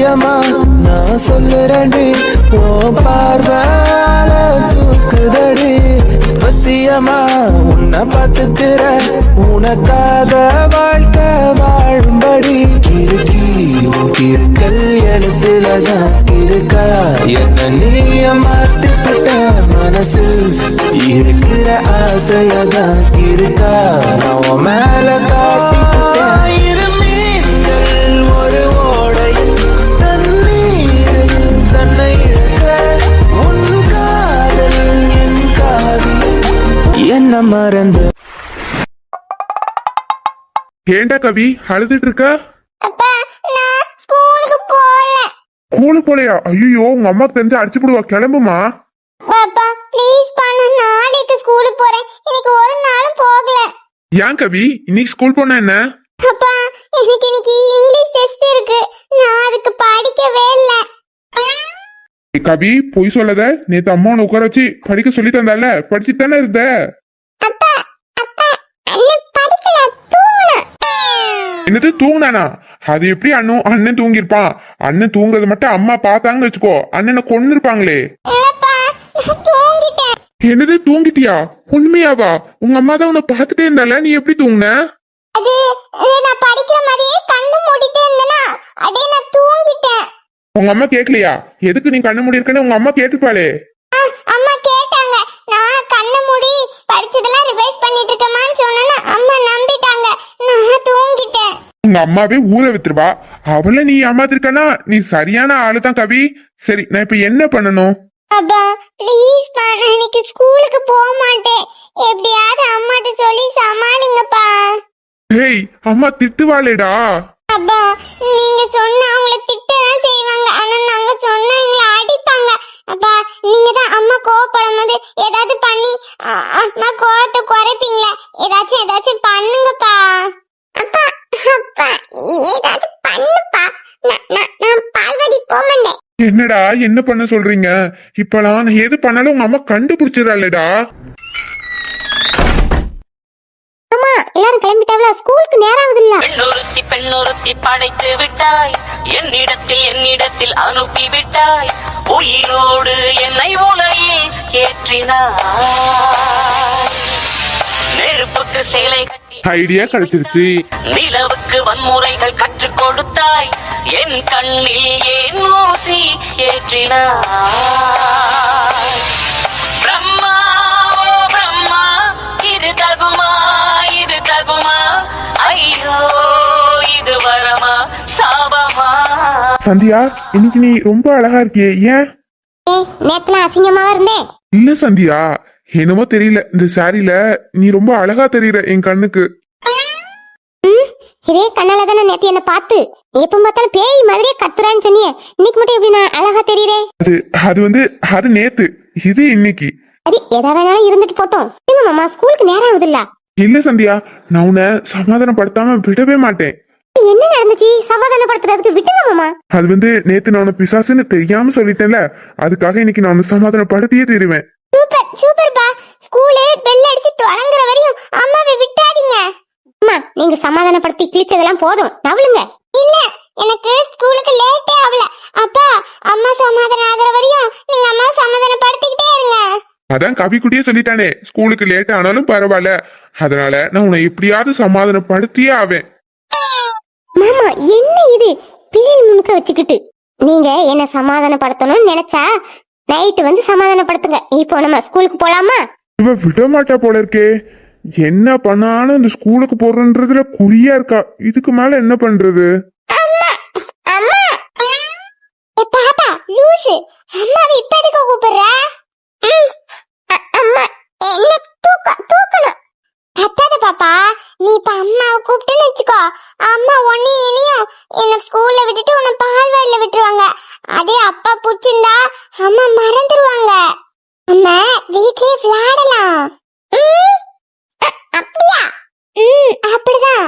சத்தியமா நான் சொல்லுறேன்டி ஓ பார்வால தூக்குதடி பத்தியமா உன்னை பார்த்துக்கிற உனக்காக வாழ்க்கை வாழும்படி இருக்கி இருக்கல் எழுத்துலதான் இருக்கா என்ன நீய மாத்திப்பட்ட மனசில் இருக்கிற ஆசையதான் இருக்கா நான் மேல காட்டிக்கிட்டேன் ஒரு ஓடையில் தண்ணீரில் தன்னை இழக்க உன் காதல் என் காவியம் என்ன மறந்து. ஏண்டா கவி அழுதுட்டு இருக்க? அப்பா நான் ஸ்கூலுக்கு போகல. ஸ்கூலுக்கு போலையா? ஐயோ உங்க அம்மாக்கு தெரிஞ்சு அடிச்சு போடுவா. கிளம்புமா. பாப்பா ப்ளீஸ் பா, நான் நாளைக்கு ஸ்கூலுக்கு போறேன். இன்னைக்கு ஒரு நாளும் போகல. ஏன் கவி இன்னைக்கு ஸ்கூல் போனா என்ன? அப்பா எனக்கு இன்னைக்கு இங்கிலீஷ் டெஸ்ட் இருக்கு, நான் அதுக்கு படிக்கவே இல்ல. கவி பொய் சொல்லாத. நேத்து அம்மா உன்னை உட்கார வச்சு படிக்க சொல்லி தந்தால, படிச்சுட்டு தானே இருந்த. அப்பா அப்பா அண்ணன் படிக்கல, தூங்கல. என்னது தூங்கினானா? அது எப்படி அண்ணன் தூங்கிருப்பான்? அண்ணன் தூங்குறது மட்டும் அம்மா பார்த்தாங்கன்னு வச்சுக்கோ, அண்ணனை கொன்னு இருப்பாங்களே. இல்லப்பா நான் தூங்கிட்டேன். என்னது தூங்கிட்டியா? உண்மையாவா? உங்க அம்மா தான் உன்னை பார்த்துட்டே இருந்தால, நீ எப்படி தூங்குன? அது நான் படிக்கிற மாதிரியே கண்ணு மூடிட்டே இருந்தேனா, அப்படியே நான் தூங்கிட்டேன். உங்க அம்மா கேட்கலையா எதுக்கு நீ கண்ணு மூடி இருக்கன்னு? உங்க அம்மா கேட்டுப்பாளே. அம்மா கேட்டாங்க, நான் கண்ணு மூடி படிச்சதெல்லாம் ரிவைஸ் பண்ணிட்டு இருக்கமான்னு சொன்னா அம்மா நம்பிட்டாங்க, நான் தூங்கிட்டேன். உங்க அம்மாவே ஊற வித்துருவா, அவள நீ ஏமாத்திருக்கனா? நீ சரியான ஆளுதான் கவி. சரி நான் இப்ப என்ன பண்ணணும்? அப்பா ப்ளீஸ் பா, நான் இன்னைக்கு ஸ்கூலுக்கு போக மாட்டேன். எப்படியாவது அம்மாட்ட சொல்லி சமாளிங்கப்பா. ஹேய் அம்மா திட்டுவாளேடா. அப்பா நீங்க சொன்னா அவங்கள திட்டதான் செய்வாங்க, ஆனா நாங்க சொன்னா எங்களை அடிப்பாங்க. அப்பா நீங்க தான் அம்மா கோவப்படும் போது ஏதாவது பண்ணி அம்மா கோவத்தை குறைப்பீங்களா? ஏதாச்சும் பண்ணுங்கப்பா. அப்பா அப்பா ஏதாவது பண்ணுப்பா, நான் பால்வாடி போக மாட்டேன். என்னடா என்ன பண்ண சொல்றீங்க? இப்பலாம் நான் எது பண்ணாலும் உங்க அம்மா கண்டுபிடிச்சிடறாளேடா. அம்மா எல்லாரும் கிளம்பிட்டாங்களா? ஸ்கூலுக்கு நேரம் ஆகுதுல்ல. பெண்ணொருத்தி படைத்து விட்டாய், என்னிடத்தில் அனுப்பி விட்டாய், உயிரோடு என்னை உலையில் ஏற்றினாய், நெருப்புக்கு சேலை கட்டி ஐடியா கிடைச்சிருச்சு. நிலவுக்கு வன்முறைகள் கற்றுக் கொடுத்தாய், என் கண்ணில் ஏன் ஊசி ஏற்றினாய். பிரம்மா ஓ பிரம்மா, இது தகுமா இது தகுமா, ஐயோ இது வரமா சாபமா. சந்தியா இன்னைக்கு நீ ரொம்ப அழகா இருக்கியே, ஏன்? நேத்துல அசிங்கமாவா இருந்தேன். இல்ல சந்தியா, என்னமோ தெரியல, இந்த சாரியில நீ ரொம்ப அழகா தெரியற என் கண்ணுக்கு. இதே கண்ணால தானே நேத்து என்ன பார்த்து எப்ப பார்த்தாலும் பேய் மாதிரியே கத்துறான்னு சொன்னியே, இன்னைக்கு மட்டும் எப்படி நான் அழகா தெரியுறேன்? அது நேத்து, இது இன்னைக்கு. அது எதா வேணாலும் இருந்துட்டு போட்டோம். மாமா ஸ்கூலுக்கு நேரம் ஆகுதுல்ல. இல்ல சந்தியா, நான் உன்னை சமாதானப்படுத்தாம விடவே மாட்டேன். என்ன நடந்துச்சு? சமாதானப்படுத்துறதுக்கு விட்டுங்க மாமா. அது நேத்து நான் உன்னை பிசாசுன்னு தெரியாம சொல்லிட்டேன்ல, அதுக்காக இன்னைக்கு நான் உன்னை சமாதானப்படுத்தியே தருவேன். சூப்பர் சூப்பர்ப்பா. ஸ்கூலு பெல் அடிச்சு தொடங்குற வரையும் அம்மாவை விட்டாதீங்க. அம்மா நீங்க சமாதானப்படுத்தி கிழிச்சதெல்லாம் போதும், நவளுங்க. இல்ல எனக்கு ஸ்கூலுக்கு லேட்டே ஆகல. அப்பா அம்மா சமாதானம் ஆகுற வரையும் நீங்க அம்மா சமாதானப்படுத்திக்கிட்டே இருங்க. அதான் கவிக்குட்டியே சொல்லிட்டானே, ஸ்கூலுக்கு லேட் ஆனாலும் பரவாயில்ல, அதனால நான் உன்னை எப்படியாவது சமாதானப்படுத்தியே ஆவேன். மாமா என்ன இது பிள்ளைகள் முன்னுக்க வச்சுக்கிட்டு? நீங்க என்ன சமாதானப்படுத்தணும்னு நினைச்சா நைட்டு சமாதானப்படுத்துங்க. இப்போ நம்ம ஸ்கூலுக்கு போலாமா? இவ விட மாட்டா போல இருக்கே. என்ன பண்ணாலும் இந்த ஸ்கூலுக்கு போறதுல குறியா இருக்கா. இதுக்கு மேல என்ன பண்றது? அம்மா அம்மா பாப்பா லூசு, அம்மாவை இப்ப எதுக்கு கூப்பிடுற? அம்மா என்ன தூக்கணும். கத்தாத பாப்பா, நீ இப்ப அம்மாவை கூப்பிட்டுன்னு வச்சுக்கோ, அம்மா இனியும் என்ன ஸ்கூல்ல விட்டுட்டு உன்னை பால்வாடியில விட்டுருவாங்க. அதே அப்பா பிடிச்சிருந்தா அம்மா மறந்துடுவாங்க. அம்மா வீட்லயே விளையாடலாம். அப்படியா? அப்படிதான்.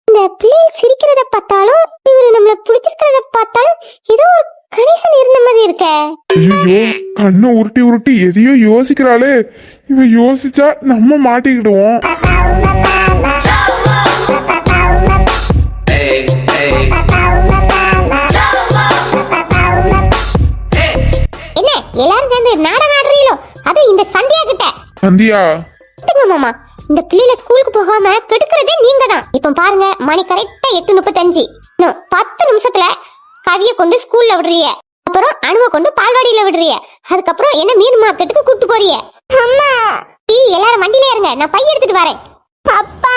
இந்த பிள்ளை சிரிக்கிறத பார்த்தாலும் இவரு நம்மள பிடிச்சிருக்கிறத பார்த்தாலும் ஏதோ ஒரு கனெக்ஷன் இருந்த மாதிரி இருக்க. ஐயோ கண்ணை உருட்டி உருட்டி எதையோ யோசிக்கிறாளே, இவ யோசிச்சா நம்ம மாட்டிக்கிடுவோம். என்ன எல்லாரும் சேர்ந்து நாடகம் ஆடுறீங்களோ? அது இந்த சந்தியா கிட்ட. சந்தியா மாமா, இந்த பிள்ளைல ஸ்கூலுக்கு போகாம கெடுக்கிறதே நீங்க தான். இப்ப பாருங்க, மணி கரெக்டா 8:35. இன்னும் 10 நிமிஷத்துல கவிய கொண்டு ஸ்கூல்ல விடுறிய, அப்புறம் அணுவை கொண்டு பால்வாடியில விடுறிய, அதுக்கப்புறம் என்ன மீன் மார்க்கெட்டுக்கு கூட்டு போறிய. அம்மா எல்லாரும் வண்டியில இருங்க, நான் பைய எடுத்துட்டு வரேன். அப்பா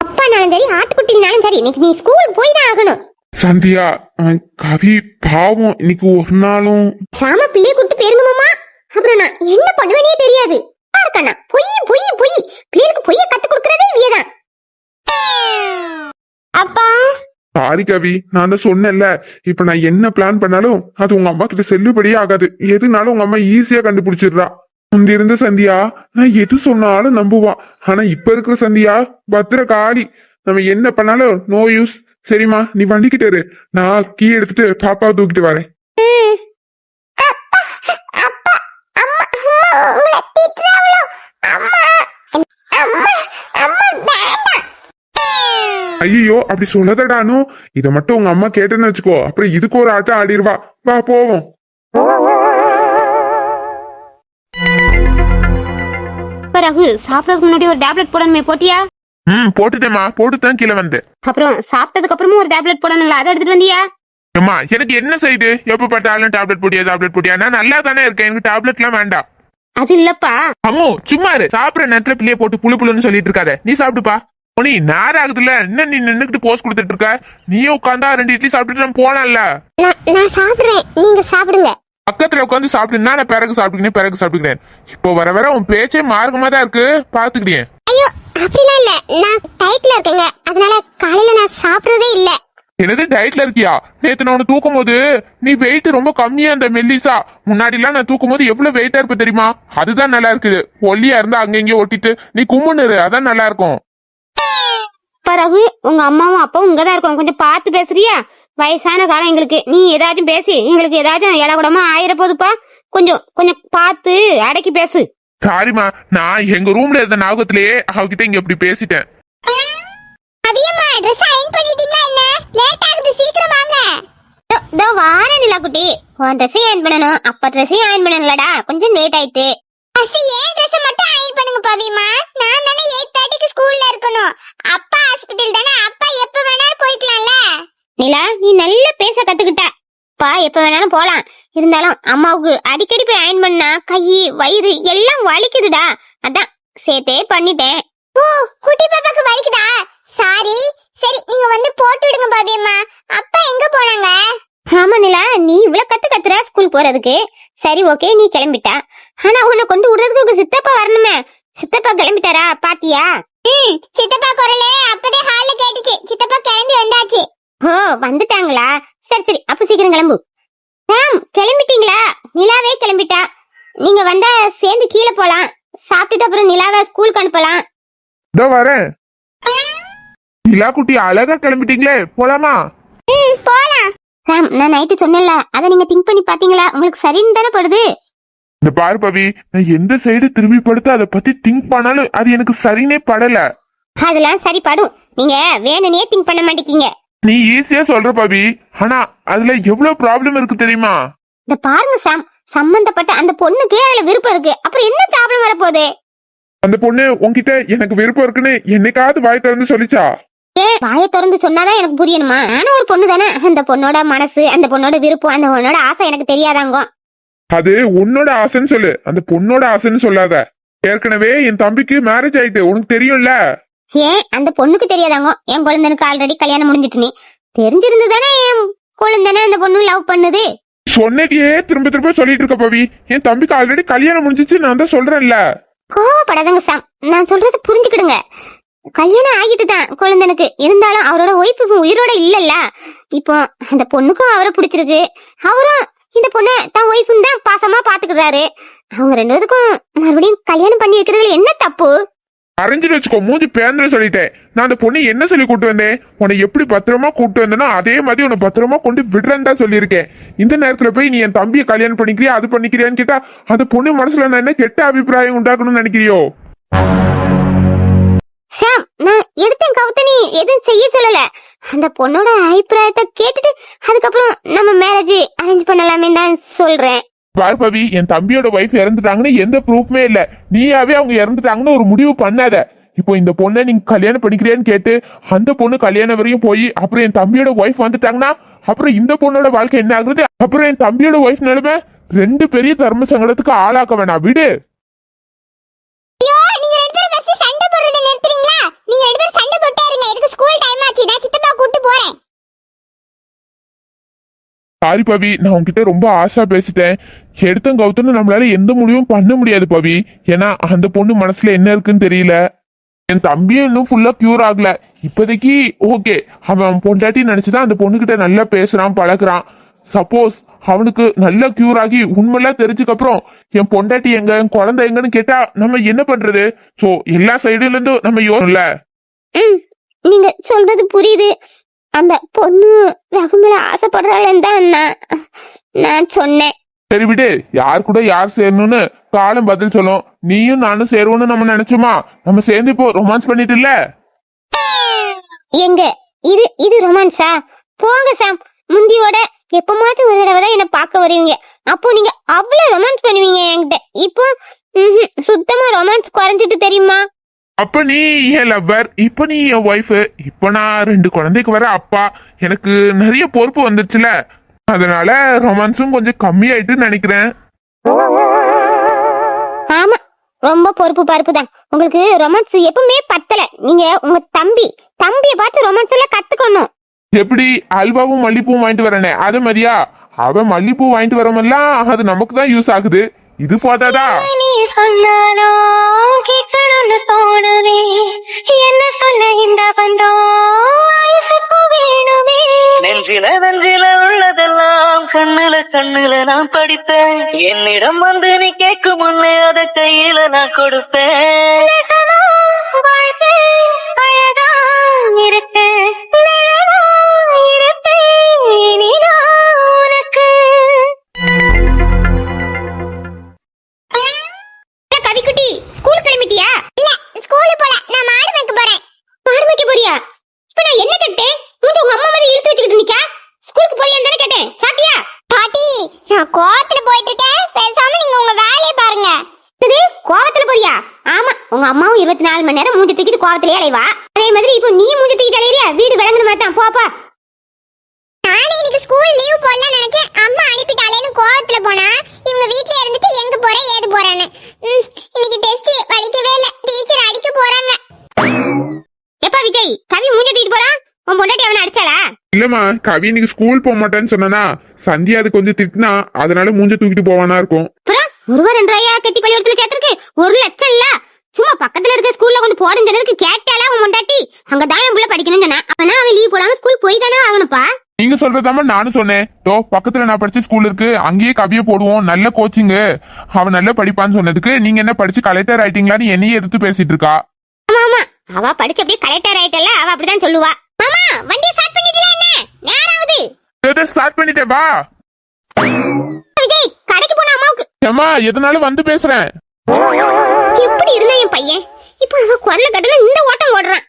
அப்பானாலும் சரி, ஆட்டுக்குட்டினாலும் சரி, இன்னைக்கு நீ ஸ்கூல் போய் தான் ஆகணும். சந்தியா, கவி பாவம், இன்னைக்கு ஒரு நாளும். சாம பிள்ளைய கூட்டு போயிருங்க மாமா, அப்புறம் நான் என்ன பண்ணுவேனே தெரியாது. இருக்கண்ணா பொய் பொய் பொய், பிள்ளைக்கு பொய்ய கத்து கொடுக்கறதே இவதான். அப்பா சாரி கவி, நான் தான் சொன்னேன்ல, இப்ப நான் என்ன பிளான் பண்ணாலும் அது உங்க அம்மா கிட்ட செல்லுபடியே ஆகாது. எதுனாலும் உங்க அம்மா ஈஸியா கண்டுபிடிச்சிடுறா. முந்தி இருந்த சந்தியா நான் எது சொன்னாலும் நம்புவா. ஆனா இப்ப இருக்கிற சந்தியா பத்திர காளி. நம்ம என்ன பண்ணாலும் நோ யூஸ். சரிம்மா, நீ வண்டிக்கிட்டு இரு, நான் கீ எடுத்துட்டு பாப்பாவை தூக்கிட்டு வரேன். ஐயோ, அப்படி சொல்லாதடானு. இத மட்டும் உங்க அம்மா கேட்டேன்னு வச்சுக்கோ, அப்புறம் இதுக்கு ஒரு ஆட்டம் ஆடிடுவா. வா போவோம். ரகு, சாப்பிடறதுக்கு முன்னாடி ஒரு டேப்லெட் போடணுமே, போட்டியா? போட்டுட்டேம்மா, போட்டுதான் கீழே வந்தேன். அப்புறம் சாப்பிட்டதுக்கு அப்புறமும் ஒரு டேப்லெட் போடணும்ல, அதை எடுத்துட்டு வந்தியா? அம்மா, எனக்கு என்ன செய்யுது? எப்ப பார்த்தாலும் டேப்லெட் போட்டியா? நான் நல்லா தானே இருக்கேன், எனக்கு டேப்லெட் எல்லாம் வேண்டாம். அது இல்லப்பா. அம்மோ சும்மா இரு. சாப்பிடுற நேரத்துல பிள்ளைய போட்டு புழுன்னு சொல்லிட்டு இருக்காத. நீ சாப்பிட்டுப்பா. நீ நேரம் ஆகுதுல்ல, என்ன நீ நின்னுக்கிட்டு போஸ்ட் கொடுத்துட்டு இருக்க? நீயே உட்காந்தா 2 இட்லி சாப்பிட்டுட்டு நம்ம போனால. நான் சாப்பிடுறேன், நீங்க சாப்பிடுங்க. பக்கத்துல உட்காந்து சாப்பிட்டுனா நான் பிறகு சாப்பிட்டுக்கிறேன். இப்போ வர வர உன் பேச்சே மார்க்கமா தான் இருக்கு, பாத்துக்கிட்டேன். ஐயோ அப்படிலாம் இல்ல, நான் டயட்ல இருக்கேங்க, அதனால காலையில நான் சாப்பிடுறதே இல்ல. என்னது டயட்ல இருக்கியா? நேத்து நான் உன்னை தூக்கும் போது நீ வெயிட் ரொம்ப கம்மியா இருந்த மெல்லிசா. முன்னாடி எல்லாம் நான் தூக்கும் போது எவ்வளவு வெயிட்டா இருப்ப தெரியுமா? அதுதான் நல்லா இருக்குது. ஒல்லியா இருந்தா அங்க இங்கே ஒட்டிட்டு நீ கும்முன்னு, அதான் நல்லா இருக்கும். ரகு, உங்க அம்மாவும் அப்பாவும் இங்கதான் இருக்கும், கொஞ்சம் பார்த்து பேசுறியா? வயசான காலம் எங்களுக்கு, நீ ஏதாச்சும் பேசி எங்களுக்கு ஏதாச்சும் இலகுடமா ஆயிர போதுப்பா. கொஞ்சம் கொஞ்சம் பார்த்து அடக்கி பேசு. சாரிமா, நான் எங்க ரூம்ல இருந்த ஞாபகத்திலேயே அவகிட்ட இங்க இப்படி பேசிட்டேன். அதியம்மா Dress அயன் பண்ணிட்டீங்களா? என்ன லேட் ஆகுது, சீக்கிரம் வாங்க. தோ வாரேன் நிலா குட்டி. உன் Dress அயன் பண்ணனும், அப்பா Dress அயன் பண்ணலடா, கொஞ்சம் லேட் ஆயிட்டு. ஃபர்ஸ்ட் ஏன் Dress மட்டும் அயன் பண்ணுங்க பவிமா. நான் தானே 8:30க்கு ஸ்கூல்ல இருக்கணும். அப்பா ஹாஸ்பிடல் தானே, அப்பா எப்ப வேணாலும் போய்க்கலாம்ல. நிலா, நீ நல்லா பேச கத்துக்கிட்ட. அப்பா எப்ப வேணாலும் போலாம், இருந்தாலும் அம்மாவுக்கு அடிக்கடி போய் அயன் பண்ணா கை வயிறு எல்லாம் வலிக்குதுடா, அதான் சேர்த்தே பண்ணிட்டேன். ஓ, குட்டி பாப்பாக்கு வலிக்குதா? சாரி. சரி, நீங்க வந்து போட்டு விடுங்க பாபியம்மா. அப்பா எங்க போனாங்க? ஆமா நிலா, நீ இவ்வளவு கத்துற ஸ்கூல் போறதுக்கு. சரி ஓகே, நீ கிளம்பிட்டா. ஆனா உன்னை கொண்டு விடுறதுக்கு உங்க சித்தப்பா வரணுமே. சித்தப்பா கிளம்பிட்டாரா பாத்தியா? சித்தப்பா குரலே அப்பதே ஹால்ல கேட்டுச்சு. சித்தப்பா கிளம்பி வந்தாச்சு. ஓ, வந்துட்டாங்களா? சரி சரி, அப்ப சீக்கிரம் கிளம்பு. கிளம்பிட்டீங்களா? நிலாவே கிளம்பிட்டா. நீங்க வந்தா சேர்ந்து கீழே போலாம். சாப்பிட்டுட்டு அப்புறம் நிலாவை ஸ்கூலுக்கு அனுப்பலாம். இதோ வரேன். நிலா குட்டி அழகா கிளம்பிட்டீங்களே, போலாமா? போலாம். நான் நைட்டு சொன்னேன்ல, அதை நீங்க திங்க் பண்ணி பாத்தீங்களா? உங்களுக்கு சரின்னு தானே படுது? இந்த பாரு பவி, நான் எந்த சைடு திரும்பி படுத்து அதை பத்தி திங்க் பண்ணாலும் அது எனக்கு சரினே படல. அதெல்லாம் சரி படும், நீங்க வேணுனே திங்க் பண்ண மாட்டேங்க. நீ ஈஸியா சொல்ற பவி, ஆனா அதுல எவ்வளவு ப்ராப்ளம் இருக்கு தெரியுமா? இந்த பாருங்க சாம், சம்பந்தப்பட்ட அந்த பொண்ணுக்கு அதுல விருப்பம் இருக்கு, அப்புறம் என்ன ப்ராப்ளம் வரப்போகுது? அந்த பொண்ணு உன்கிட்ட எனக்கு விருப்பம் இருக்குன்னு என்னைக்காவது வாய் திறந்து சொல்லிச்சா? ஏன் வாயை திறந்து சொன்னாதான் எனக்கு புரியணுமா? நானும் ஒரு பொண்ணு தானே. அந்த பொண்ணோட மனசு, அந்த பொண்ணோட விருப்பம், அந்த பொண்ணோட ஆசை எனக்கு தெரியாதாங்க. அது உன்னோட ஆசைன்னு சொல்லு, அந்த பொண்ணோட ஆசைன்னு சொல்லாத. ஏற்கனவே என் தம்பிக்கு மேரேஜ் ஆயிட்டு, உனக்கு தெரியும்ல. ஏன் அந்த பொண்ணுக்கு தெரியாதாங்க? என் குழந்தைனுக்கு ஆல்ரெடி கல்யாணம் முடிஞ்சிட்டு. நீ தெரிஞ்சிருந்து தானே என் குழந்தைன அந்த பொண்ணு லவ் பண்ணுது. சொன்னதையே திரும்ப திரும்ப சொல்லிட்டு இருக்க பவி. என் தம்பிக்கு ஆல்ரெடி கல்யாணம் முடிஞ்சிச்சு, நான் தான் சொல்றேன்ல. கோவப்படாதங்க சாம், நான் சொல்றது புரிஞ்சுக்கிடுங்க. கல்யாணம் ஆகிட்டு தான் குழந்தைனுக்கு, இருந்தாலும் அவரோட ஒய்ஃபு உயிரோட இல்லல்ல. இப்போ அந்த பொண்ணுக்கும் அவரை பிடிச்சிருக்கு, அவரும் இந்த பொண்ணை தான் ஒய்ஃபுன்னு தான் பாசமா பாத்துக்கிறாரு. அவங்க 2 பேருக்கும் மறுபடியும் கல்யாணம் பண்ணி வைக்கிறதுல என்ன தப்பு? அரைஞ்சிட்டு வச்சுக்கோ, மூஞ்சி பேந்திர சொல்லிட்டேன். நான் அந்த பொண்ணு என்ன சொல்லி கூட்டு வந்தேன், உன்னை எப்படி பத்திரமா கூட்டு வந்தேனோ அதே மாதிரி உன்னை பத்திரமா கொண்டு விடுறேன்னு தான் சொல்லியிருக்கேன். இந்த நேரத்துல போய் நீ என் தம்பியை கல்யாணம் பண்ணிக்கிறியா அது பண்ணிக்கிறியான்னு கேட்டா அந்த பொண்ணு மனசுல நான் என்ன கெட்ட அபிப்பிராயம் உண்டாக்கணும்னு நினைக்கிறியோ? ஷாம், நான் எடுத்தேன் கவுத்த, நீ எதுவும் செய்ய சொல்லல. அந்த பொண்ணோட அபிப்பிராயத்தை கேட்டுட்டு அதுக்கப்புறம் நம்ம மேரேஜ் அரேஞ்ச் பண்ணலாமே தான் சொல்றேன். பார் பவி, என் தம்பியோட ஒய்ஃப் இறந்துட்டாங்கன்னு எந்த ப்ரூஃப்மே இல்ல. நீயாவே அவங்க இறந்துட்டாங்கன்னு ஒரு முடிவு பண்ணாத. இப்போ இந்த பொண்ணை நீங்க கல்யாணம் பண்ணிக்கிறியான்னு கேட்டு அந்த பொண்ணு கல்யாணம் வரையும் போய் அப்புறம் என் தம்பியோட ஒய்ஃப் வந்துட்டாங்கன்னா அப்புறம் இந்த பொண்ணோட வாழ்க்கை என்ன ஆகுது? அப்புறம் என் தம்பியோட ஒய்ஃப் நிலைமை ரெண்டு பெரிய தர்ம சங்கடத்துக்கு ஆளாக்க வேணாம், விடு. ஐயோ, நீங்க ரெண்டு பேரும் ஃபர்ஸ்ட் சண்டை போடுறத நிறுத்துறீங்களா? நீங்க ரெண்டு பேரும் சண்டை போட்டே இருங்க. எனக்கு ஸ்கூல் டைம் ஆச்சு. நான் சித்தப்பா கூட்டி போறேன். சாரி பவி, நான் உன்கிட்ட ரொம்ப ஆசா பேசிட்டேன். எடுத்தம் கவுத்துன்னு நம்மளால எந்த முடிவும் பண்ண முடியாது பவி. ஏன்னா அந்த பொண்ணு மனசுல என்ன இருக்குன்னு தெரியல. என் தம்பியும் இன்னும் ஃபுல்லா கியூர் ஆகல. இப்போதைக்கு ஓகே, அவன் பொண்டாட்டி நினைச்சுதான் அந்த பொண்ணுகிட்ட நல்லா பேசுறான் பழகுறான். சப்போஸ் அவனுக்கு நல்லா கியூர் ஆகி உண்மையெல்லாம் தெரிஞ்சுக்கப்புறம் என் பொண்டாட்டி எங்க, என் குழந்தை எங்கன்னு கேட்டா நம்ம என்ன பண்றது? சோ எல்லா சைடுல இருந்தும் நம்ம யோசனை. நீங்க சொல்றது புரியுது. அந்த பொண்ணு ரகு மேல ஆசைப்படுறாளேன்னு தான் நான் சொன்னேன். சரி விடு, யார் கூட யார் சேரணும்னு காலம் பதில் சொல்லும். நீயும் நானும் சேருவோம்னு நம்ம நினைச்சோமா? நம்ம சேர்ந்து இப்போ ரொமான்ஸ் பண்ணிட்டு இல்ல? எங்க இது ரொமான்ஸா? போங்க சாம், முந்தியோட எப்பமாச்சும் ஒரு தடவை தான் என்ன பார்க்க வருவீங்க. அப்போ நீங்க அவ்வளவு ரொமான்ஸ் பண்ணுவீங்க என்கிட்ட. இப்போ சுத்தமா ரொமான்ஸ் குறைஞ்சிட்டு தெரியுமா? அப்ப நீ என் லவ்வர், இப்ப நீ என் ஒய்ஃப். இப்ப நான் 2 குழந்தைக்கு வர அப்பா. எனக்கு நிறைய பொறுப்பு வந்துருச்சுல, அதனால ரொமான்ஸும் கொஞ்சம் கம்மியாயிட்டு நினைக்கிறேன். ஆமா, ரொம்ப பொறுப்பு பருப்பு தான். உங்களுக்கு ரொமான்ஸ் எப்பவுமே பத்தல. நீங்க உங்க தம்பியை பார்த்து ரொமான்ஸ் எல்லாம் கத்துக்கணும். எப்படி அல்வாவும் மல்லிப்பூவும் வாங்கிட்டு வரனே அது மாதிரியா? அவன் மல்லிப்பூ வாங்கிட்டு வரமெல்லாம் அது நமக்கு தான் யூஸ் ஆகுது. இது போதாதா? நீ சொன்னாலும் கேட்கணும்னு தோணுதே. என்ன சொல்ல இந்த பந்தம் வயசுக்கு வேணுமே. நெஞ்சில உள்ளதெல்லாம் கண்ணுல நான் படிப்பேன். என்னிடம் வந்து நீ கேட்கும் முன்னே அத கையில நான் கொடுப்பேன். நெசமா வாழ்க்கை அழகா இருக்கு. நிழலா இருப்பேன் இனி நான் உனக்கு. கவிக்குட்டி, ஸ்கூல் கிளம்பிட்டியா? இல்ல, ஸ்கூலுக்கு போல. நான் மாடு மேய்க்க போறேன். மாடு வைக்க போறியா? இப்ப நான் என்ன கேட்டேன்? உங்க அம்மா மாதிரி இழுத்து வச்சுக்கிட்டு நிக்கா. ஸ்கூலுக்கு போறியான்னு தானே கேட்டேன். சாப்பிட்டியா? பாட்டி, நான் கோவத்துல போயிட்டு இருக்கேன். பேசாம நீங்க உங்க வேலையை பாருங்க. இது கோவத்துல போறியா? ஆமா, உங்க அம்மாவும் 24 மணி நேரம் மூஞ்சி தூக்கிட்டு கோவத்திலே அலைவா. அதே மாதிரி இப்போ நீ மூஞ்சி தூக்கிட்டு அலையறியா? வீடு விளங்குன மாதிரி தான். போப்பா. நானே இன்னைக்கு ஸ்கூல் லீவ் போடலாம் நினைச்சேன். அம்மா அனுப்பிட்டாலேன்னு கோவத்துல போனா இவங்க வீட்ல இருந்துட்டு எங்க போற ஏது போறான்னு. இன்னைக்கு டெஸ்ட் படிக்கவே இல்ல. டீச்சர் அடிக்க போறாங்க. எப்பா விஜய், கவி மூஞ்சி தூக்கிட்டு போறான். உன் பொண்டாட்டி அவனை அடிச்சாளா? இல்லம்மா, கவி இன்னைக்கு ஸ்கூல் போக மாட்டேன்னு சொன்னா சந்தியா அது கொஞ்சம் திட்டினா, அதனால மூஞ்ச தூக்கிட்டு போவானா இருக்கும். அப்புறம் ₹1 ₹2 கட்டி பள்ளிக்கூடத்துல சேர்த்திருக்கு. 1 லட்சம் இல்ல, சும்மா பக்கத்துல இருக்க ஸ்கூல்ல கொண்டு போடுன்னு சொன்னதுக்கு கேட்டாளா உன் பொண்டாட்டி? அங்கதான் என் புள்ள படிக்கணும்னு சொன்னா. அப்பனா அவன் லீவ் போடாம ஸ்கூல் போய் தானே ஆகணும்ப்பா. நீங்க சொல்றதாம நானும் சொன்னேன். பக்கத்துல நான் படிச்ச ஸ்கூல் இருக்கு, அங்கேயே கவியை போடுவோம், நல்ல கோச்சிங்கு, அவன் நல்லா படிப்பான்னு சொன்னதுக்கு நீங்க என்ன படிச்சு கலெக்டர் ஆயிட்டீங்களான்னு என்னையே எதிர்த்து பேசிட்டு இருக்கா. ஆமா, அவ படிச்சு அப்படியே கலெக்டர் ஆயிட்டல, அவ அப்படிதான் சொல்லுவா. மாமா, வண்டி ஸ்டார்ட் பண்ணிட்டீங்களா? என்ன நேராவது? ஸ்டார்ட் பண்ணிட்டே வா விஜய், கடைக்கு போன அம்மாவுக்கு. ஏமா, எதனாலும் வந்து பேசுறேன். எப்படி இருந்தா என் பையன்? இப்போ அவ குரல கட்டல இந்த ஓட்டம் ஓடுறான்.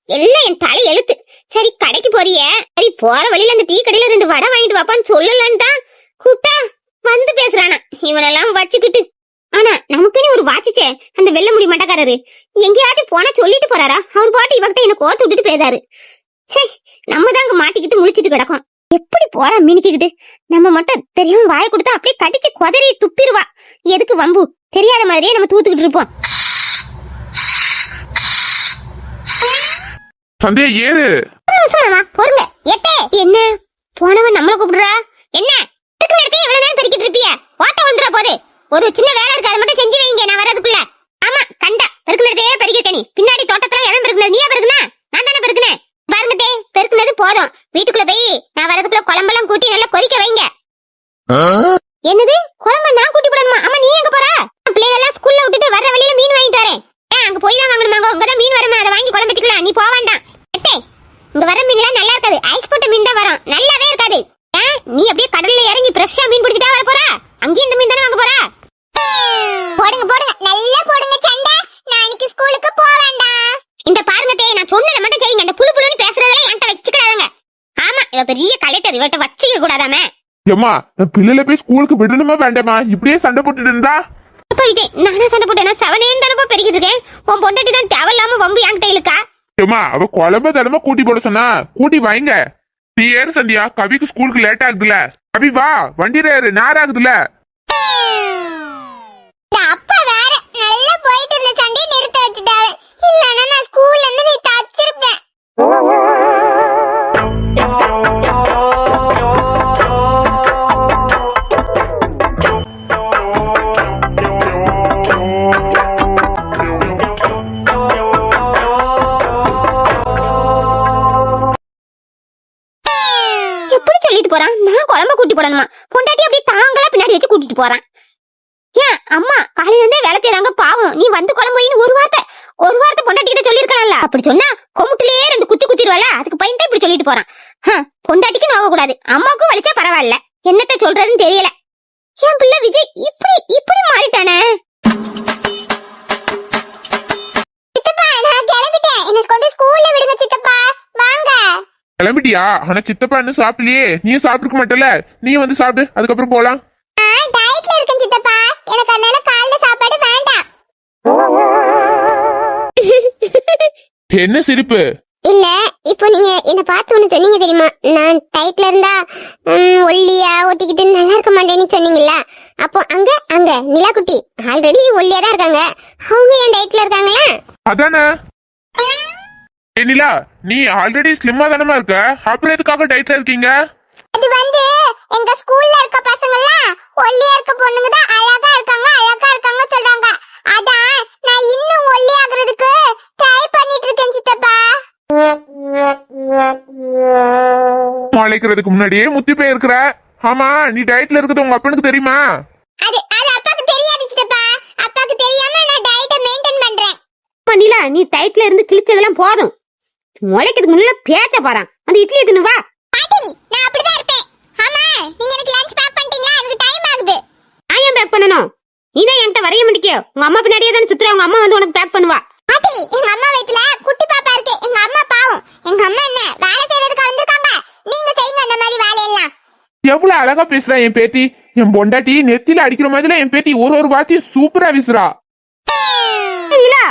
எல்லாம் என் தலை எழுத்து. சரி, கடைக்கு போறிய? சரி, போற வழியில அந்த டீ கடையில 2 வடை வாங்கிட்டு வாப்பான்னு சொல்லலான்னு தான் கூப்பிட்டா வந்து பேசுறானா இவனெல்லாம் வச்சுக்கிட்டு. ஆனா நமக்குன்னு ஒரு வாச்சிச்சே அந்த வெள்ள முடி மண்டக்காரரு. எங்கேயாச்சும் போனா சொல்லிட்டு போறாரா? அவர் பாட்டு இவகிட்ட என்ன கோத்து விட்டுட்டு போயதாரு. சரி, நம்ம தான் அங்க மாட்டிக்கிட்டு முழிச்சிட்டு கிடக்கும். எப்படி போறா மினிக்கிட்டு? நம்ம மட்டும் தெரியாம வாயை கொடுத்தா அப்படியே கடிச்சு கொதறி துப்பிடுவா. எதுக்கு வம்பு? தெரியாத மாதிரியே நம்ம தூத்துக்கிட்டு இருப்போம். சந்தியா ஏறு. பொறுங்க. எட்டே என்ன போனவன் நம்மள கூப்பிடுறா? என்ன எவ்வளவு நேரம் பெருக்கிட்டு இருப்பிய? ஓட்டம் வந்துட போது. ஒரு சின்ன வேலை இருக்கு, அதை மட்டும் செஞ்சு வைங்க, நான் வரதுக்குள்ள. ஆமா, கண்டா பெருக்குனதே பெருக்கிருக்க. நீ பின்னாடி தோட்டத்துல எவன் பெருக்குனது? நீயா பெருக்குன? நான் தானே பெருக்குனேன். பாருங்கட்டே, பெருக்குனது போதும். வீட்டுக்குள்ள போய் நான் வரதுக்குள்ள குழம்பெல்லாம் கூட்டி நல்லா கொதிக்க வைங்க. என்னது குழம்பு நான் கூட்டி போடணுமா? ஆமா, நீ எங்க போற? பிள்ளைகள் எல்லாம் ஸ்கூல்ல விட்டுட்டு வர வழியில மீன் வாங்கிட்டு வரேன். அங்க போய் தான் வாங்கணும். இவட்ட வச்சிக்க கூடாதாமே. ஏமா பிள்ளைல போய் ஸ்கூலுக்கு விடணுமா வேண்டாமா? இப்படியே சண்டை போட்டுட்டு இருந்தா அப்பா விஜய், நானே சண்டை போட்டேன். செவனேன்னு தானப்பா பெருக்கிட்டு இருக்கேன். உன் பொண்டாட்டி தான் தேவையில்லாம வம்பு என்கிட்ட இழுக்கா. ஏமா அவ குழம்பு தடமா கூட்டி போட சொன்னா கூட்டி வாங்க. நீ ஏறு சந்தியா, கவிக்கு ஸ்கூலுக்கு லேட் ஆகுதுல. கவி வா, வண்டியில ஏறு, நேரம் ஆகுதுல. அப்பா வேற நல்லா போயிட்டு இருந்த சண்டையை நிறுத்த வச்சுட்டாரு. இல்லன்னா நான் ஸ்கூல்ல இருந்து நீ தச்சிருப்பேன். எப்படி சொல்லிட்டு போறான்? நான் குழம்பு கூட்டி போடணுமா? பொண்டாட்டி அப்படியே தாங்களா பின்னாடி வச்சு கூட்டிட்டு போறான். ஏன் அம்மா காலையில இருந்தே வேலை செய்யறாங்க பாவம், நீ வந்து குழம்பு வைன்னு ஒரு வார்த்தை பொண்டாட்டி கிட்ட சொல்லிருக்கலாம்ல. அப்படி சொன்னா கொமுட்டிலேயே 2 குத்தி குத்திடுவாள. அதுக்கு பையன் இப்படி சொல்லிட்டு போறான். பொண்டாட்டிக்கு நோக கூடாது, அம்மாவுக்கும் வலிச்சா பரவாயில்ல. என்னத்த சொல்றதுன்னு தெரியல. என் பிள்ளை விஜய் இப்படி மாறிட்டானே. சித்தப்பா நான் கிளம்பிட்டேன். என்ன கொண்டு ஸ்கூல்ல விடுங்க சித்தப்பா. வாங்க. கிளம்பிட்டியா? ஆனா சித்தப்பா இன்னும் சாப்பிடலையே. நீ சாப்பிட்டுக்க மாட்டல, நீ வந்து சாப்பிடு, அதுக்கப்புறம் போலாம். டயட்ல இருக்கேன் சித்தப்பா. எனக்கு அதனால காலைல சாப்பாடு வேண்டாம். என்ன சிரிப்பு? இல்ல இப்போ நீங்க என்ன பார்த்து ஒண்ணு சொன்னீங்க தெரியுமா? நான் டயட்ல இருந்தா ஒல்லியா ஒட்டிக்கிட்டு நல்லா இருக்க மாட்டேன்னு சொன்னீங்கல்ல. அப்போ அங்க நிலாக்குட்டி ஆல்ரெடி ஒல்லியா தான் இருக்காங்க. அவங்க ஏன் டயட்ல இருக்காங்களா? அதானே. நிலா, நீ ஆல்ரெடி ஸ்லிம்மா தானமா இருக்க, அப்புறம் எதுக்காக டயட்ல இருக்கீங்க? அது வந்து எங்க ஸ்கூல்ல இருக்க பசங்க எல்லாம் ஒல்லியா இருக்க பொண்ணுங்க தான் அழகா இருக்காங்க சொல்றாங்க. அதான் நான் இன்னும் ஒல்லி ஆகுறதுக்கு ட்ரை பண்ணிட்டு இருக்கேன் சித்தப்பா. மழைக்கிறதுக்கு முன்னாடியே முத்தி போய் இருக்கிற. ஆமா, நீ டயட்ல இருக்கிறது உங்க அப்பனுக்கு தெரியுமா? அது அப்பாக்கு தெரியாது சித்தப்பா. அப்பாக்கு தெரியாம நான் டயட்டை மெயின்டைன் பண்றேன். நிலா, நீ டயட்ல இருந்து கிழிச்சதெல்லாம் போதும். முளைக்கிறதுக்கு முன்னால பேச்ச பாறான். அந்த இட்லியை தின்னு வா. பாட்டி நான் அப்படிதான் இருப்பேன். ஆமா நீங்க எனக்கு லஞ்ச் பேக் பண்ணிட்டீங்களா? எனக்கு டைம் ஆகுது. நான் ஏன் பேக் பண்ணணும்? நீதான் என்கிட்ட வரைய மாட்டிக்கோ. உங்க அம்மா பின்னாடியே தானே சுத்துற. உங்க அம்மா வந்து உனக்கு பேக் பண்ணுவா. பாட்டி எங்க அம்மா வயித்துல குட்டி பாப்பா இருக்கு. எங்க அம்மா பாவம். எங்க அம்மா என்ன வேலை செய்யறதுக்கு வந்திருக்காங்க. நீங்க செய்யுங்க அந்த மாதிரி வேலையெல்லாம். எவ்வளவு அழகா பேசுறா என் பேத்தி. என் பொண்டாட்டி நெத்தில அடிக்கிற மாதிரி என் பேத்தி ஒரு வார்த்தையும் சூப்பரா வீசுறா. நிலா,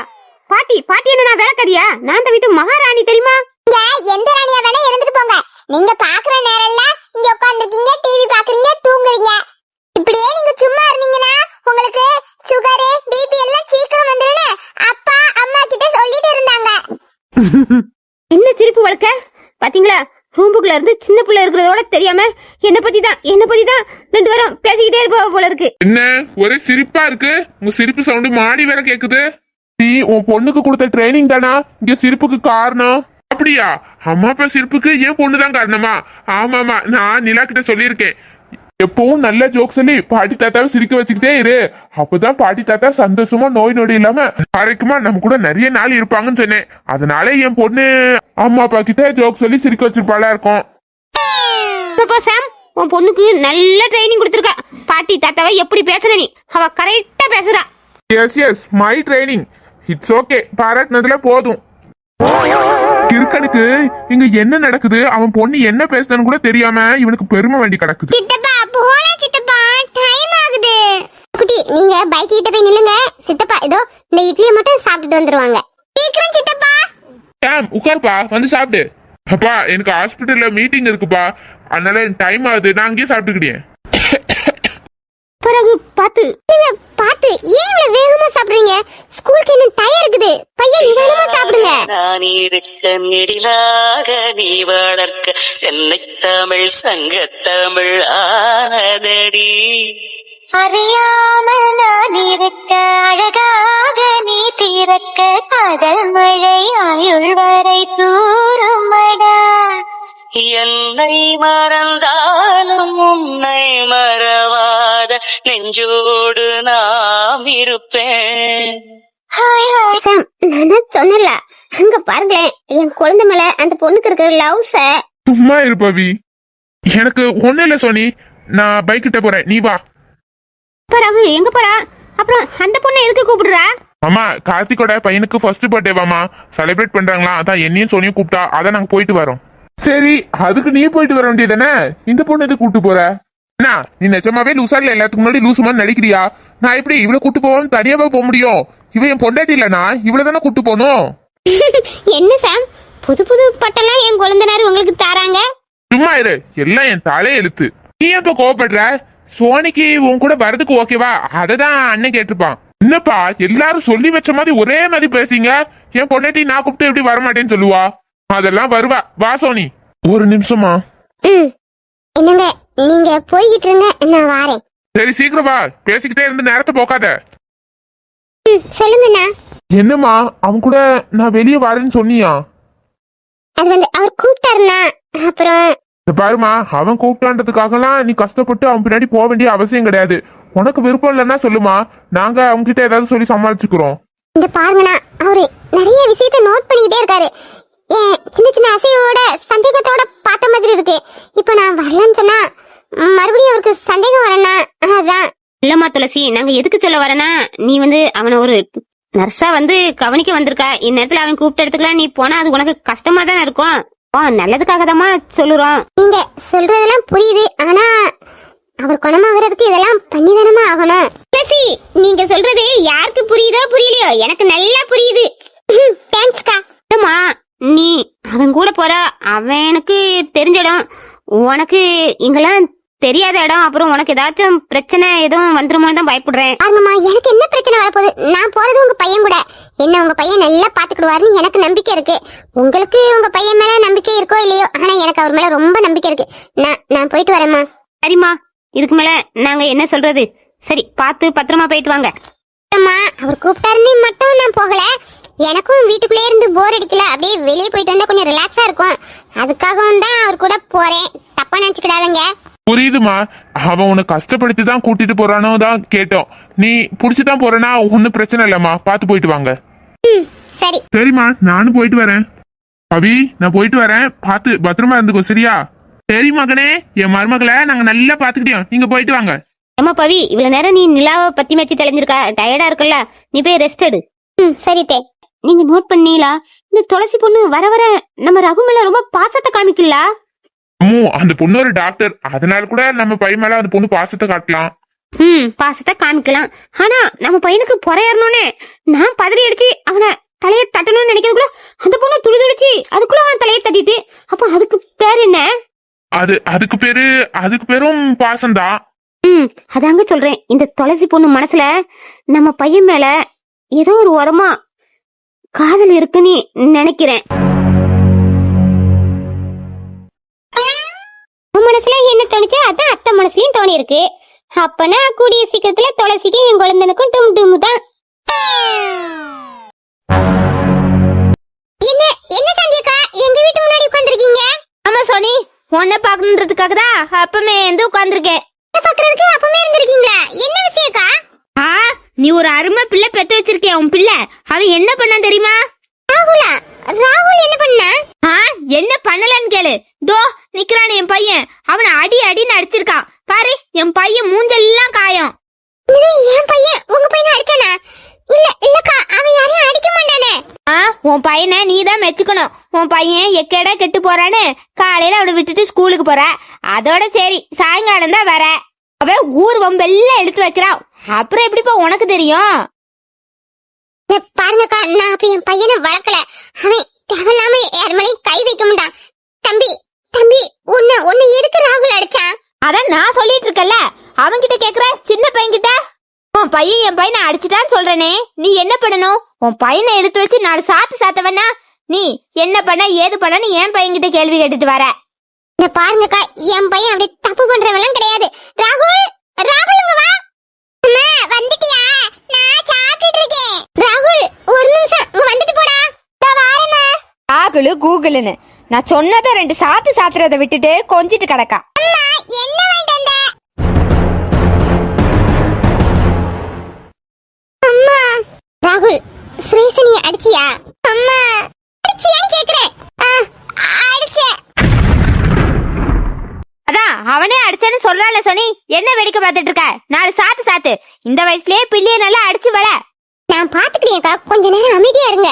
பாட்டி என்ன நான் வேலைக்காரியா? நான் இந்த வீட்டு மகாராணி தெரியுமா? இங்க எந்த ராணியா வேணா இருந்துட்டு போங்க. நீங்க பாக்குற நேரம் எல்லாம் இங்க உட்கார்ந்துருக்கீங்க, டிவி பாக்குறீங்க, தூங்குறீங்க. இப்படியே நீங்க சும்மா இருந்தீங்கன்னா உங்களுக்கு சுகர் பிபி எல்லாம் சீக்கிரம் வந்துருன்னு அப்பா அம்மா கிட்ட சொல்லிட்டு இருந்தாங்க. என்ன சிரிப்பு வளர்க்க பாத்தீங்களா? ரூம்புக்குள்ள இருந்து சின்ன பிள்ளை இருக்கிறதோட தெரியாம என்ன பத்தி தான் 2 பேரும் பேசிக்கிட்டே இருப்பா போல இருக்கு. என்ன ஒரே சிரிப்பா இருக்கு? உங்க சிரிப்பு சவுண்டு மாடி வேற கேக்குது. நீ உன் பொண்ணுக்கு கொடுத்த ட்ரைனிங் தானா இங்க சிரிப்புக்கு காரணம்? அப்படியா? அம்மா அப்பா சிரிப்புக்கு என் பொண்ணுதான் காரணமா? ஆமாமா, நான் நிலா கிட்ட சொல்லியிருக்கேன். எப்பவும் நல்ல ஜோக் சொல்லி பாட்டி தாத்தாவை சிரிக்க வச்சுக்கிட்டே இரு. அப்பதான் பாட்டி தாத்தா சந்தோஷமா நோய் நொடி இல்லாம ஆரோக்கியமா நம்ம கூட நிறைய நாள் இருப்பாங்கன்னு சொன்னேன். அதனால என் பொண்ணு அம்மா அப்பா கிட்ட ஜோக் சொல்லி சிரிக்க வச்சிருப்பாளா இருக்கும். சாம், உன் பொண்ணுக்கு நல்ல ட்ரைனிங் கொடுத்துருக்கா. பாட்டி தாத்தாவை எப்படி பேசுற நீ? அவ கரெக்டா பேசுறா. Yes my training. It's okay, பாராட்டினதுல போதும். கிறுக்கனுக்கு இங்க என்ன நடக்குது, அவன் பொண்ணு என்ன பேசுதான்னு கூட தெரியாம இவனுக்கு பெருமை வேண்டி கிடக்குது. சித்தப்பா போலாம் சித்தப்பா, டைம் ஆகுது. குட்டி நீங்க பைக் கிட்ட போய் நில்லுங்க. சித்தப்பா இதோ இந்த இட்லியை மட்டும் சாப்பிட்டுட்டு வந்துருவாங்க. சீக்கிரம் சித்தப்பா. சாம் உட்காருப்பா, வந்து சாப்பிடு. அப்பா எனக்கு ஹாஸ்பிட்டல்ல மீட்டிங் இருக்குப்பா, அதனால டைம் ஆகுது, நான் அங்கேயே சாப்பிட்டுக்கிட்டேன். பிறகு பாத்து ஏன் இவ்வளவு வேகமா சாப்பிடுறீங்க? ஸ்கூலுக்கு என்ன டயர் இருக்குது. பையன் நிதானமா சாப்பிடுங்க. நான் இருக்க நெடிலாக நீ வளர்க்க சென்னை தமிழ் சங்கத்தமிழ் ஆனதடி. அறியாமல் நான் இருக்க அழகாக நீ திறக்க காதல் மழை ஆயுள் வரை தூருமடா. என்னை மறந்தாலும் உன்னை மறவாத நெஞ்சோடு நாம் இருப்பேன். சாம், நான் சொன்னல அங்க பாருங்களேன், என் குழந்தை மேல அந்த பொண்ணுக்கு இருக்கிற லவ்ஸ. சும்மா இருப்பவி, எனக்கு ஒண்ணு இல்ல சோனி, நான் பைக் கிட்ட போறேன், நீ வா. பிறகு எங்க போறா? அப்புறம் அந்த பொண்ணை எதுக்கு கூப்பிடுறா? ஆமா, கார்த்திகோட பையனுக்கு ஃபர்ஸ்ட் பர்த்டே வாமா, செலிப்ரேட் பண்றாங்களா, அதான் என்னையும் சோனியும் கூப்பிட்டா, அதான் நாங்க போயிட்டு வரோம். சரி, அதுக்கு நீ போயிட்டு வர வேண்டியதானே, இந்த பொண்ணு எது கூட்டு போற? என்ன நீ நிஜமாவே லூசா இல்ல எல்லாத்துக்கு முன்னாடி லூசு மாதிரி நடிக்கிறியா? நான் எப்படி இவ்வளவு கூட்டு போவோம், தனியாவா போக முடியும்? இவ என் பொண்டாட்டி இல்லனா இவ்வளவு தானே கூட்டு போகணும். என்ன சாம், புது புது பட்டெல்லாம் என் குழந்தைனாரு உங்களுக்கு தராங்க? சும்மா இரு, எல்லாம் என் தலை எழுத்து. நீ எப்ப கோவப்படுற? சோனிக்கு உன் கூட வரதுக்கு ஓகேவா? அததான் அண்ணன் கேட்டுப்பான். என்னப்பா எல்லாரும் சொல்லி வச்ச மாதிரி ஒரே மாதிரி பேசிங்க. என் பொண்டாட்டி நான் கூப்பிட்டு எப்படி வரமாட்டேன்னு சொல்லுவா? அதெல்லாம் வருவா. வா சோனி. ஒரு நிமிஷமா. என்னங்க நீங்க போய்கிட்டு இருங்க, நான் வாரேன். சரி சீக்கிரம் வா, பேசிக்கிட்டே இருந்து நேரத்தை போக்காத. சொல்லுங்கண்ணா. என்னம்மா அவன் கூட நான் வெளியே வரேன்னு சொன்னியா? அது வந்து அவர் கூப்பிட்டாருண்ணா. அப்புறம் பாருமா, அவன் கூப்பிட்டான்றதுக்காகலாம் நீ கஷ்டப்பட்டு அவன் பின்னாடி போக வேண்டிய அவசியம் கிடையாது. உனக்கு விருப்பம் இல்லைன்னா சொல்லுமா, நாங்க அவங்க கிட்ட ஏதாவது சொல்லி சமாளிச்சுக்கிறோம். இந்த பாருங்கண்ணா, அவரு நிறைய விஷயத்த நோட் பண்ணிக்கிட்டே இருக்காரு. ஏன் சின்ன சின்ன அசைவோட சந்தேகத்தோட பார்த்த மாதிரி இருக்கு. இப்ப நான் வரலன்னு சொன்னா மறுபடியும் அவருக்கு சந்தேகம் வரேன்னா அதான். இல்லம்மா துளசி, நாங்க எதுக்கு சொல்ல வரேன்னா, நீ வந்து அவனை ஒரு நர்ஸா வந்து கவனிக்க வந்திருக்கா. இந்நேரத்துல அவன் கூப்பிட்ட இடத்துக்குலாம் நீ போனா அது உனக்கு கஷ்டமா தானே இருக்கும். நல்லதுக்காக தாம்மா சொல்லுறோம். நீங்க சொல்றதெல்லாம் புரியுது, ஆனா அவர் குணமாகறதுக்கு இதெல்லாம் பண்ணிதானமா ஆகணும். துளசி, நீங்க சொல்றது யாருக்கு புரியுதோ புரியலையோ எனக்கு நல்லா புரியுது. தேங்க்ஸ்க்கா. அம்மா, நீ அவன் கூட போற, அவனுக்கு தெரிஞ்ச இடம், உனக்கு இங்கெல்லாம் தெரியாத இடம். அப்புறம் உனக்கு ஏதாச்சும் பிரச்சனை எதுவும் வந்துருமோன்னு தான் பயப்படுறேன். ஆமாம்மா, எனக்கு என்ன பிரச்சனை வரப்போகுது? நான் போறது உங்க பையன் கூட. என்ன உங்க பையன் நல்லா பாத்துக்கிடுவாருன்னு எனக்கு நம்பிக்கை இருக்கு. உங்களுக்கு உங்க பையன் மேல நம்பிக்கை இருக்கோ இல்லையோ, ஆனா எனக்கு அவர் மேல ரொம்ப நம்பிக்கை இருக்கு. நான் போயிட்டு வரேம்மா. சரிம்மா, இதுக்கு மேல நாங்க என்ன சொல்றது? சரி, பார்த்து பத்திரமா போயிட்டு வாங்க. அம்மா, அவர் கூப்பிட்டாருன்னு மட்டும் நான் போகல. எனக்கும் வீட்டுக்குள்ளே இருந்து போர் அடிக்கல. அப்படியே வெளியே போயிட்டு வந்தா கொஞ்சம் ரிலாக்ஸா இருக்கும். அதுக்காகவும் தான் அவர் கூட போறேன். தப்பா நினைச்சுக்கிடாதீங்க. புரியுதுமா, அவன் உன்னை கஷ்டப்படுத்தி தான் கூட்டிட்டு போறானோ தான் கேட்டோம். நீ புடிச்சுதான் போறனா ஒன்னும் பிரச்சனை இல்லம்மா, பாத்து போயிட்டு வாங்க. சரி. சரிம்மா, நானும் போயிட்டு வரேன். பவி, நான் போயிட்டு வரேன், பாத்து பத்திரமா இருந்துக்கோ சரியா? சரி மகனே, என் மருமகளை நாங்க நல்லா பாத்துக்கிட்டோம், நீங்க போயிட்டு வாங்க. அம்மா பவி, இவ்வளவு நேரம் நீ நிலாவை பத்தி மச்சி தெளிஞ்சிருக்கா, டயர்டா இருக்குல்ல, நீ போய் ரெஸ்ட் எடு. சரி தே. நீங்க நோட் பண்ணீங்களா, இந்த துளசி பொண்ணு வர வர நம்ம ரகு மேல ரொம்ப பாசத்தை காமிக்கல? அந்த பொண்ணு ஒரு டாக்டர், அதனால கூட நம்ம பையன் மேல அந்த பொண்ணு பாசத்தை காட்டலாம். பாசத்தை காமிக்கலாம். ஆனா நம்ம பையனுக்கு பொறையறணும்னு நான் பதறி அடிச்சு அவனை தலையை தட்டணும்னு நினைக்கிறதுக்குள்ள அந்த பொண்ணு துளி துளிச்சு அதுக்குள்ள அவன் தலையை தட்டிட்டு, அப்ப அதுக்கு பேர் என்ன? அதுக்கு பேரும் பாசம்தான். அதாங்க சொல்றேன், இந்த துளசி பொண்ணு மனசுல நம்ம பையன் மேல ஏதோ ஒரு உரமா காதல் இருக்குன்னு நினைக்கிறேன். மனசுல என்ன தோணுச்சு அதான் அத்தை மனசுலயும் தோணி இருக்கு. அப்பனா கூடிய சீக்கிரத்துல துளசிக்கு என் குழந்தைனுக்கும் டும் டும் தான். என்ன என்ன சந்தியக்கா, எங்க வீட்டு முன்னாடி உட்கார்ந்திருக்கீங்க? ஆமா சோனி, உன்னை பாக்கணுன்றதுக்காக தான் அப்பமே வந்து உட்கார்ந்துருக்கேன். பாக்குறதுக்கு அப்பமே இருந்திருக்கீங்களா? என்ன விஷயக்கா? நீ ஒரு அருமை பிள்ளை பெத்து வச்சிருக்கிய, உன் பிள்ளை அவன் என்ன பண்ணா தெரியுமா? ராகுல் என்ன பண்ணா? என்ன பண்ணலன்னு கேளு. தோ நிக்கிறான் என் பையன், அவனை அடி அடின்னு அடிச்சிருக்கான் பாரு. என் பையன் மூஞ்செல்லாம் காயம். என் பையன் உங்க பையனை அடிச்சானா? இல்லக்கா, அவன் யாரையும் அடிக்க மாட்டானே. உன் பையனை நீ தான் மெச்சுக்கணும். உன் பையன் எக்கேடா கெட்டு போறான்னு காலையில அவனை விட்டுட்டு ஸ்கூலுக்கு போற. அதோட சரி, சாயங்காலம் தான் வர. அவன் ஊர் வம்பெல்லாம் எடுத்து வைக்கிறான். அப்புறம் எப்படிப்பா உனக்கு தெரியும்? பாருங்கக்கா, நான் அப்ப என் பையனை வளர்க்கல. அவன் தேவையில்லாம யார் மேலேயும் கை வைக்க மாட்டான். தம்பி உன்னை எதுக்கு ராகுல் அடிச்சான்? அதான் நான் சொல்லிட்டு இருக்கல, அவன்கிட்ட கேக்குற சின்ன பையன் கிட்ட. உன் பையன் என் பையனை அடிச்சுட்டான்னு சொல்றனே, நீ என்ன பண்ணணும்? உன் பையனை எடுத்து வச்சு 4 சாத்து வேணா நீ என்ன பண்ண ஏது பண்ணு என் பையன் கிட்ட கேள்வி கேட்டுட்டு வர. இந்த பாருங்கக்கா, என் பையன் அப்படி தப்பு பண்றவெல்லாம் கிடையாது. ராகுல் வா. அம்மா வந்துட்டியா? நான் சாப்பிட்டுட்டு இருக்கேன். ராகுல் ஒரு நிமிஷம் இங்க வந்துட்டு போடா. வாரேம்மா. ராகுல் கூகுள்னு நான் சொன்னதை 2 சாத்துறத விட்டுட்டு கொஞ்சிட்டு கிடக்கா. அம்மா என்ன வாங்கிட்டு வந்த? அம்மா. ராகுல், சுரேஷனிய அடிச்சியா? அம்மா அடிச்சியான்னு கேக்குறேன். அடிச்சேன். அதான் அவனே அடிச்சேன்னு சொல்றான்ல சோனி, என்ன வேடிக்கை பார்த்துட்டு இருக்க? 4 சாத்து. இந்த வயசுலயே பிள்ளைய நல்லா அடிச்சு வர. நான் பாத்துக்கிட்டேன்க்கா, கொஞ்ச நேரம் அமைதியா இருங்க.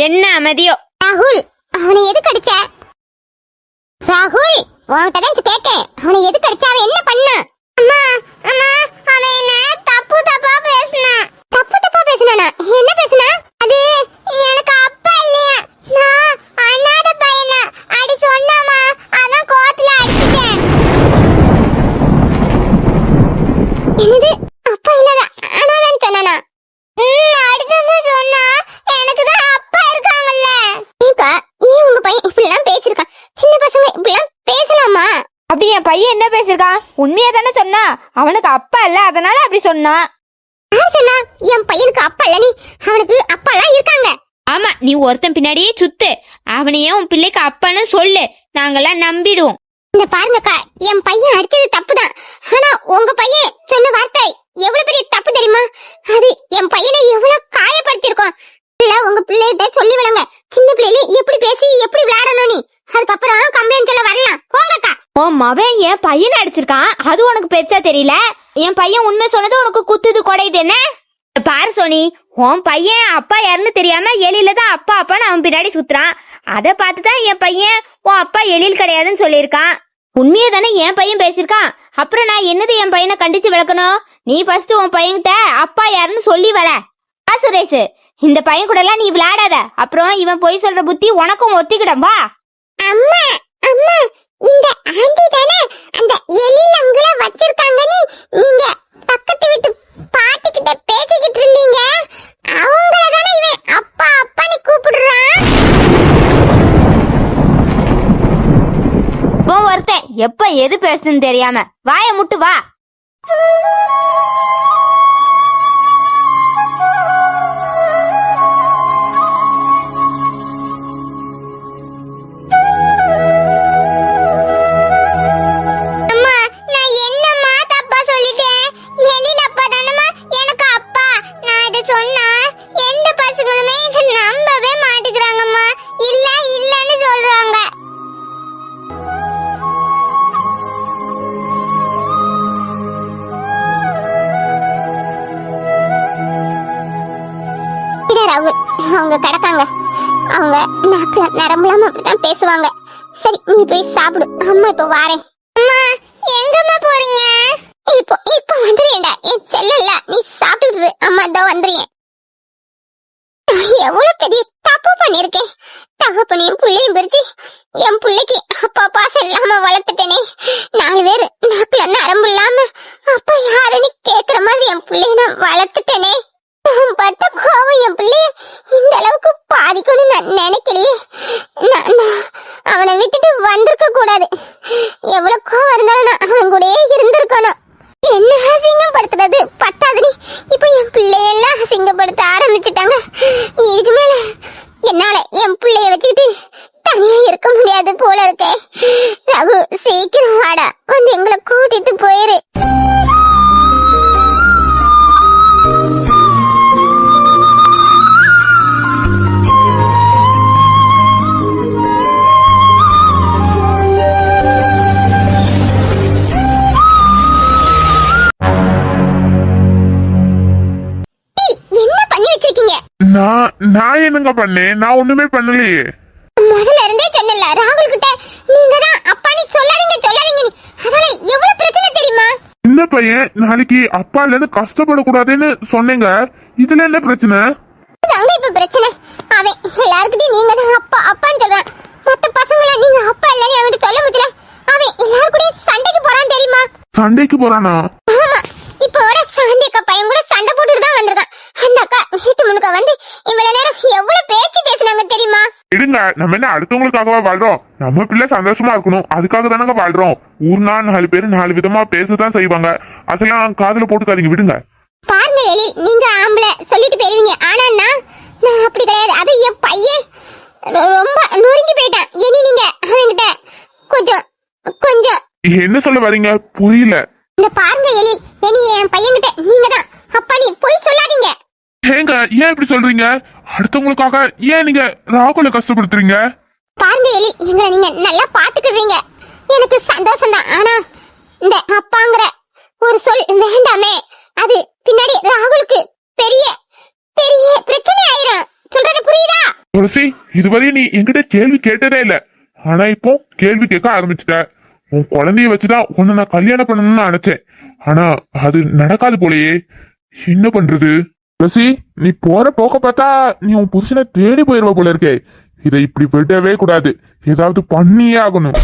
என்ன அமைதியோ? ராகுல், அவனை எதுக்கு அடிச்ச? ராகுல் உன்கிட்ட தான் கேட்டேன், அவனை எதுக்கு அடிச்சா? அவன் என்ன பண்ணா? அம்மா அம்மா, அவன் என்ன தப்பா பேசினான். தப்பா பேசினானா? என்ன பேசினா? அது எனக்கு அப்பா இல்லையா, நான் அனாதை பையனா அடி சொன்னாமா, அதான் கோத்துல அடிச்சிட்டேன். என்னது அப்பா இல்லடா அனாதைன்னு சொன்னானா? அடுத்தமா சொன்னா எனக்கு தான் அப்பா இருக்காங்கல்ல. ஏக்கா ஏன் உங்க பையன் இப்படிலாம் பேசிருக்கான்? சின்ன பசங்க இப்படிலாம் பேசலாமா? அப்படி என் பையன் என்ன பேசிருக்கான்? உண்மையா தானே சொன்னா. அவனுக்கு அப்பா இல்ல, அதனால அப்படி சொன்னான். யார் சொன்னா என் பையனுக்கு அப்பா இல்ல? நீ அவனுக்கு அப்பா எல்லாம் இருக்காங்க. ஆமா, நீ ஒருத்தன் பின்னாடியே சுத்து, அவனையே உன் பிள்ளைக்கு அப்பான்னு சொல்லு, நாங்கெல்லாம் நம்பிடுவோம். இந்த பாருங்கக்கா, என் பையன் அடிச்சது தப்புதான். ஆனா உங்க பையன் சொன்ன வார்த்தை எவ்வளவு பெரிய தப்பு தெரியுமா? அது என் பையனை எவ்வளவு காயப்படுத்திருக்கோம். இல்ல உங்க பிள்ளைகிட்ட சொல்லி விடுங்க, சின்ன பிள்ளைல எப்படி பேசி எப்படி விளையாடணும். நீ அதுக்கப்புறம் கம்ப்ளைண்ட் சொல்ல வரலாம். போங்கக்கா. உன் மவன் என் பையனை அடிச்சிருக்கான், அது உனக்கு பெருசா தெரியல. என் பையன் உண்மை சொன்னது உனக்கு குத்துது குடையுது என்ன? பாரு சோனி, உன் பையன் அப்பா யாருன்னு தெரியாம எலியில தான் அப்பா அப்பான்னு அவன் பின்னாடி சுத்துறான். அதை பார்த்துதான் என் பையன் உன் அப்பா எழில் கிடையாதுன்னு சொல்லியிருக்கான். உண்மையே தானே என் பையன் பேசியிருக்கான். அப்புறம் நான் என்னது என் பையனை கண்டிச்சு விளக்கணும்? நீ ஃபர்ஸ்ட் உன் பையன்கிட்ட அப்பா யாருன்னு சொல்லி வர. சுரேஷ், இந்த பையன் கூட எல்லாம் நீ விளையாடாத, அப்புறம் இவன் பொய் சொல்ற புத்தி உனக்கும் ஒத்திக்கிடும். வா. அம்மா அம்மா, இந்த ஆண்டி தானே அந்த எலிலங்கள வச்சிருக்காங்க. நீங்க பக்கத்து வீட்டு பாட்டி கிட்ட பேசிக்கிட்டு இருந்தீங்க. அவங்கள தானே இவன் அப்பா அப்பான்னு கூப்பிடுறான். ஒருத்தன் எப்ப எது பேசுன்னு தெரியாம வாயை முட்டு வா. அவங்க கிடக்காங்க, அவங்க நாக்கு நரம்புலாம அப்படிதான் பேசுவாங்க. சரி நீ போய் சாப்பிடு, அம்மா இப்ப வாரேன். அம்மா எங்கம்மா போறீங்க? இப்போ வந்துறேன்டா என் செல்லல, நீ சாப்பிட்டுட்டு அம்மா இதோ வந்துறேன். எவ்வளவு பெரிய தப்பு பண்ணிருக்கேன். தகப்பனையும் புள்ளையும் பிரிச்சு என் பிள்ளைக்கு அப்பா பாசம் இல்லாம வளர்த்துட்டேனே. 4 பேரு நாக்குல நரம்பு இல்லாம அப்பா யாருன்னு கேக்குற மாதிரி என் பிள்ளைய நான் வளர்த்துட்டேனே. பட்ட கோவம் என் பிள்ளைய இந்த அளவுக்கு பாதிக்கணும்னு நான் நினைக்கலையே. அவனை விட்டுட்டு வந்திருக்க கூடாது. எவ்வளவு கோவம் இருந்தாலும் நான் அவன் கூடயே இருந்திருக்கணும். என்ன அசிங்கப்படுத்துறது பத்தாதுன்னு இப்ப என் பிள்ளையெல்லாம் அசிங்கப்படுத்த ஆரம்பிச்சுட்டாங்க. இதுக்கு மேல என்னால என் பிள்ளைய வச்சுக்கிட்டு தனியா இருக்க முடியாது போல இருக்கே. ரகு சீக்கிரம் வாடா, வந்து எங்களை கூட்டிட்டு போயிரு. நான் என்னங்க பண்ணேன்? நான் ஒண்ணுமே பண்ணலையே. முதல்ல இருந்தே சொன்னல ராகுல் கிட்ட, நீங்க தான் அப்பா நீ சொல்லாதீங்க. அதனால எவ்வளவு பிரச்சனை தெரியுமா? இந்த பையன் நாளைக்கு அப்பா இல்லன்னு கஷ்டப்படக்கூடாதுன்னு சொன்னீங்க, இதுல என்ன பிரச்சனை? அங்க இப்ப பிரச்சனை அவன் எல்லாருக்கிட்டையும் நீங்க தான் அப்பா அப்பான்னு சொல்றான். மத்த பசங்கள நீங்க அப்பா இல்லன்னு அவன்கிட்ட சொல்ல முடியல. அவன் எல்லாரும் கூட சண்டைக்கு போறான் தெரியுமா? சண்டைக்கு போறானா? ஆமா, இப்போ வர சாந்தியக்கா பையன் கூட சண்டை போட்டுட்டு தான் வந்திருக்கான். அந்த அக்கா வீட்டு முன்னுக்க வந்து இவ்வளவு நேரம் எவ்வளவு பேச்சு பேசினாங்க தெரியுமா? விடுங்க, நம்ம என்ன அடுத்தவங்களுக்காகவா வாழ்றோம்? நம்ம பிள்ளை சந்தோஷமா இருக்கணும், அதுக்காக தானங்க வாழ்றோம். ஊர்னா 4 பேர் 4 விதமா பேசதான் செய்வாங்க, அதெல்லாம் காதுல போட்டுக்காதீங்க, விடுங்க. பாருங்க எழில், நீங்க ஆம்பளை சொல்லிட்டு போயிருவீங்க, ஆனா நான் அப்படி கிடையாது. அது என் பையன் ரொம்ப நொறுங்கி போயிட்டான். இனி நீங்க அவன்கிட்ட கொஞ்சம் என்ன சொல்ல வரீங்க? புரியல. இந்த பாருங்க எழில், இனி என் பையன்கிட்ட நீங்க தான் அப்பா நீ போய் சொல்லாதீங்க. ஏங்க ஏன் இப்படி சொல்றீங்க? அடுத்தவங்களுக்காக ஏன் நீங்க ராகுல கஷ்டப்படுத்துறீங்க? பாருங்க எழில், எங்களை நீங்க நல்லா பாத்துக்கிறீங்க, எனக்கு சந்தோஷம் தான். ஆனா இந்த அப்பாங்கிற ஒரு சொல் வேண்டாமே. அது பின்னாடி ராகுலுக்கு பெரிய பெரிய பிரச்சனை ஆயிரும். சொல்றது புரியுதா? துளசி, இதுவரை நீ என்கிட்ட கேள்வி கேட்டதே இல்ல. ஆனா இப்போ கேள்வி கேட்க ஆரம்பிச்சிட்ட. உன் குழந்தைய வச்சுதான் உன்னை நான் கல்யாணம் பண்ணணும்னு நினைச்சேன். ஆனா அது நடக்காது போலயே. என்ன பண்றது? துளசி, நீ போற போக்க பார்த்தா நீ உன் புருஷனை தேடி போயிருவ போல இருக்கே. இதை இப்படி விடவே கூடாது. ஏதாவது பண்ணியே ஆகணும்.